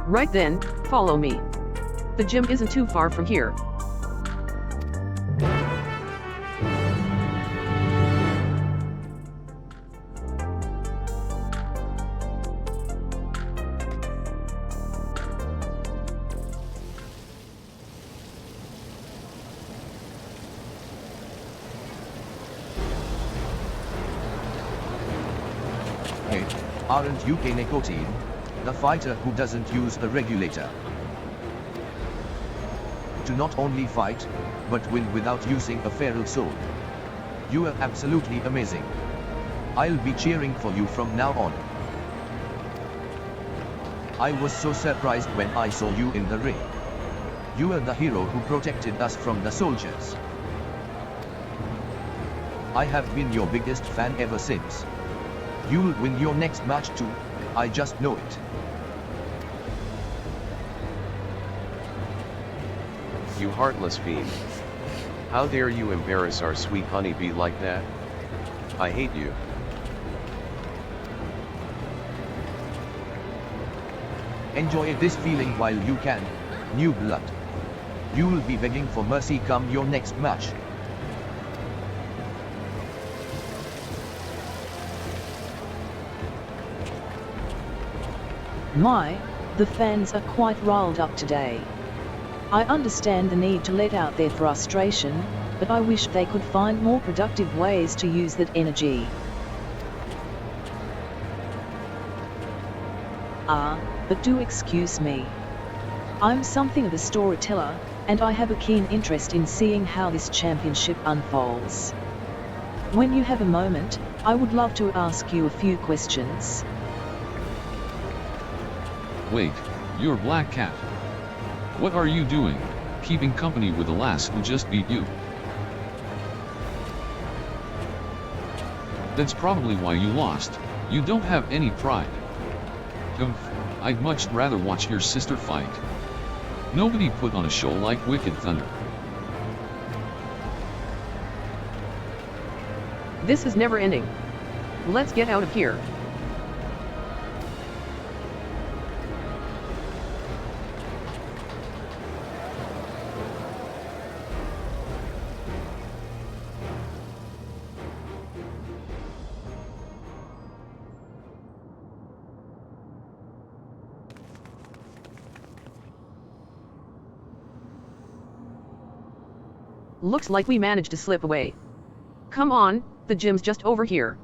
Right then, follow me. The gym isn't too far from here. Hey, aren't you K'nekotein, the fighter who doesn't use a regulator? To not only fight, but win without using a feral sword. You are absolutely amazing. I'll be cheering for you from now on. I was so surprised when I saw you in the ring. You are the hero who protected us from the soldiers. I have been your biggest fan ever since. You'll win your next match too, I just know it. You heartless fiend. How dare you embarrass our sweet honeybee like that? I hate you. Enjoy this feeling while you can, new blood. You'll be begging for mercy come your next match. The fans are quite riled up today. I understand the need to let out their frustration, but I wish they could find more productive ways to use that energy. But do excuse me. I'm something of a storyteller, and I have a keen interest in seeing how this championship unfolds. When you have a moment, I would love to ask you a few questions. Wait, you're Black Cat. What are you doing, keeping company with the lass who just beat you? That's probably why you lost. You don't have any pride. Humph, I'd much rather watch your sister fight. Nobody put on a show like Wicked Thunder. This is never ending. Let's get out of here. Looks like we managed to slip away. Come on, the gym's just over here.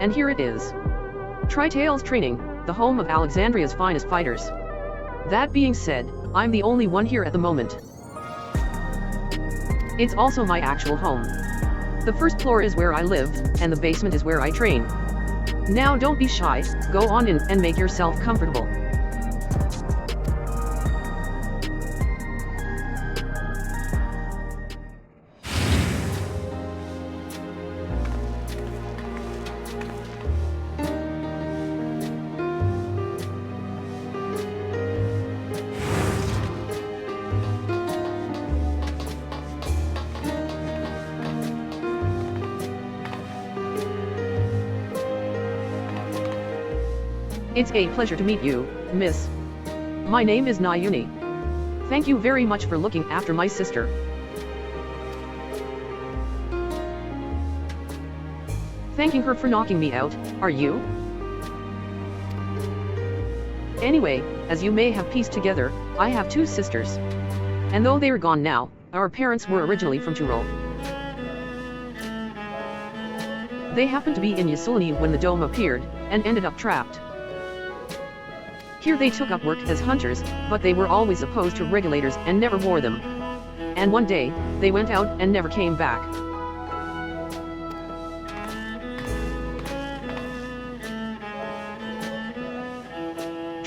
And here it is. Tri-Tails Training, the home of Alexandria's finest fighters. That being said, I'm the only one here at the moment. It's also my actual home. The first floor is where I live, and the basement is where I train. Now don't be shy, go on in and make yourself comfortable. It's a pleasure to meet you, miss. My name is Nayuni. Thank you very much for looking after my sister. Thanking her for knocking me out, are you? Anyway, as you may have pieced together, I have two sisters. And though they are gone now, our parents were originally from Turul. They happened to be in Ysulini when the dome appeared, and ended up trapped. Here they took up work as hunters, but they were always opposed to regulators and never wore them. And one day, they went out and never came back.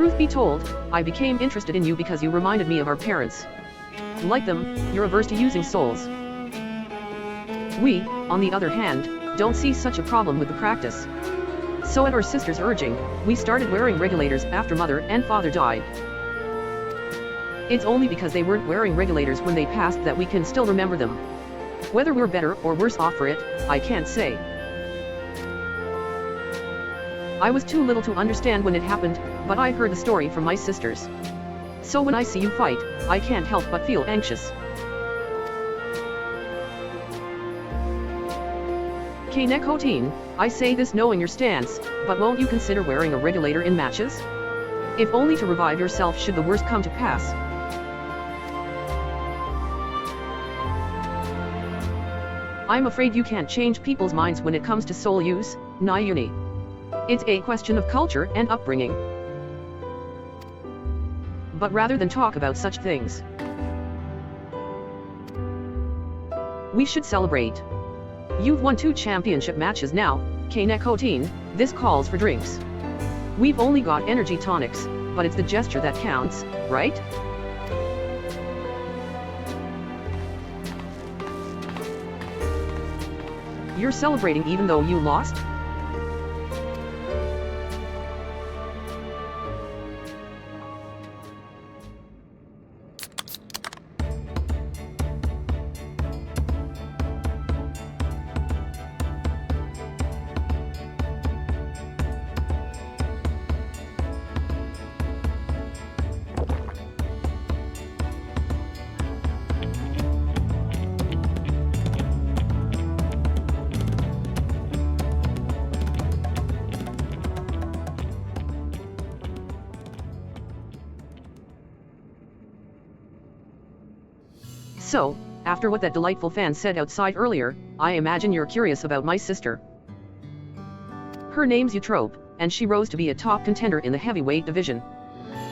Truth be told, I became interested in you because you reminded me of our parents. Like them, you're averse to using souls. We, on the other hand, don't see such a problem with the practice. So at our sister's urging, we started wearing regulators after mother and father died. It's only because they weren't wearing regulators when they passed that we can still remember them. Whether we're better or worse off for it, I can't say. I was too little to understand when it happened, but I heard the story from my sisters. So when I see you fight, I can't help but feel anxious. K'nekotein, I say this knowing your stance, but won't you consider wearing a regulator in matches? If only to revive yourself should the worst come to pass. I'm afraid you can't change people's minds when it comes to soul use, Yaana. It's a question of culture and upbringing. But rather than talk about such things, we should celebrate. You've won 2 championship matches now, K'nekotein, this calls for drinks. We've only got energy tonics, but it's the gesture that counts, right? You're celebrating even though you lost? So, after what that delightful fan said outside earlier, I imagine you're curious about my sister. Her name's Yaana, and she rose to be a top contender in the heavyweight division.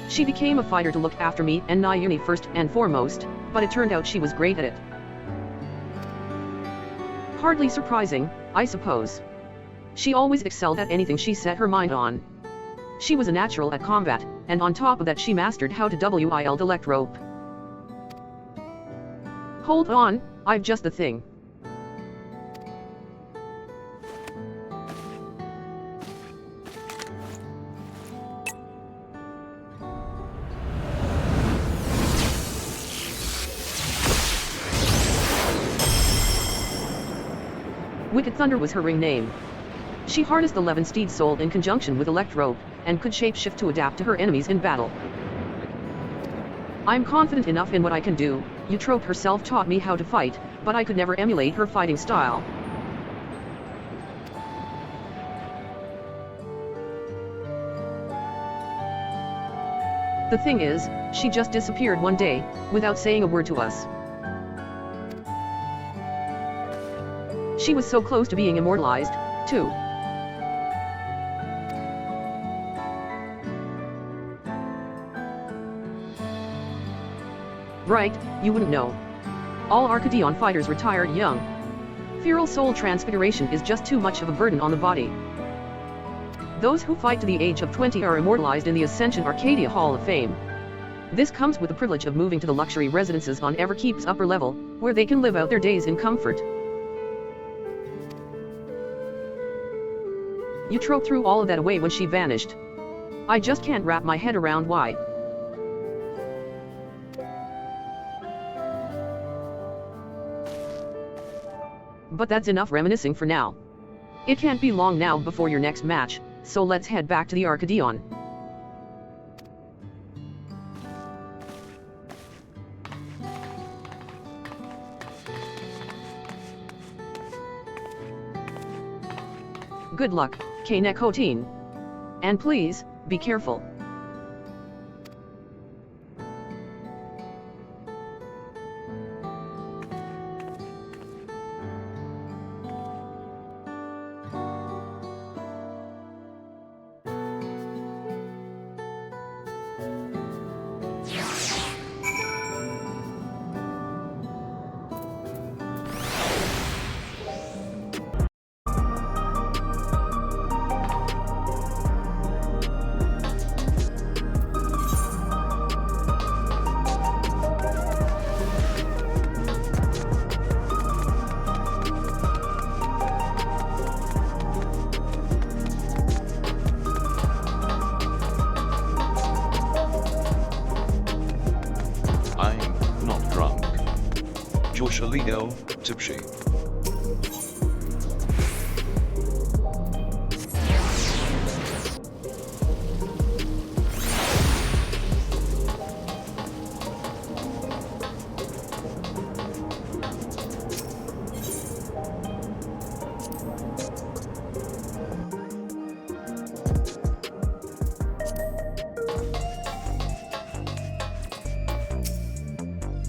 She became a fighter to look after me and Yaana first and foremost, but it turned out she was great at it. Hardly surprising, I suppose. She always excelled at anything she set her mind on. She was a natural at combat, and on top of that she mastered how to wield elect rope. Hold on, I've just the thing. Wicked Thunder was her ring name. She harnessed the Levin Steed soul in conjunction with elect rope, and could shapeshift to adapt to her enemies in battle. I'm confident enough in what I can do. Yaana herself taught me how to fight, but I could never emulate her fighting style. The thing is, she just disappeared one day, without saying a word to us. She was so close to being immortalized, too. Right, you wouldn't know. All Arcadion fighters retire young. Feral soul transfiguration is just too much of a burden on the body. Those who fight to the age of 20 are immortalized in the Ascension Arcadia Hall of Fame. This comes with the privilege of moving to the luxury residences on Everkeep's upper level, where they can live out their days in comfort. Yaana threw all of that away when she vanished. I just can't wrap my head around why. But that's enough reminiscing for now. It can't be long now before your next match, so let's head back to the Arcadion. Good luck, K'nekotein. And please, be careful. Joshalino, Tipsy.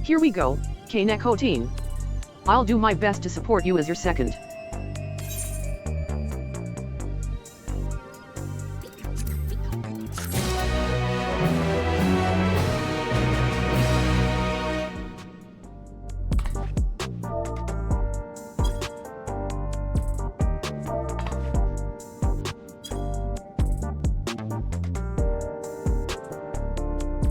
Here we go, K'nekotein. I'll do my best to support you as your second.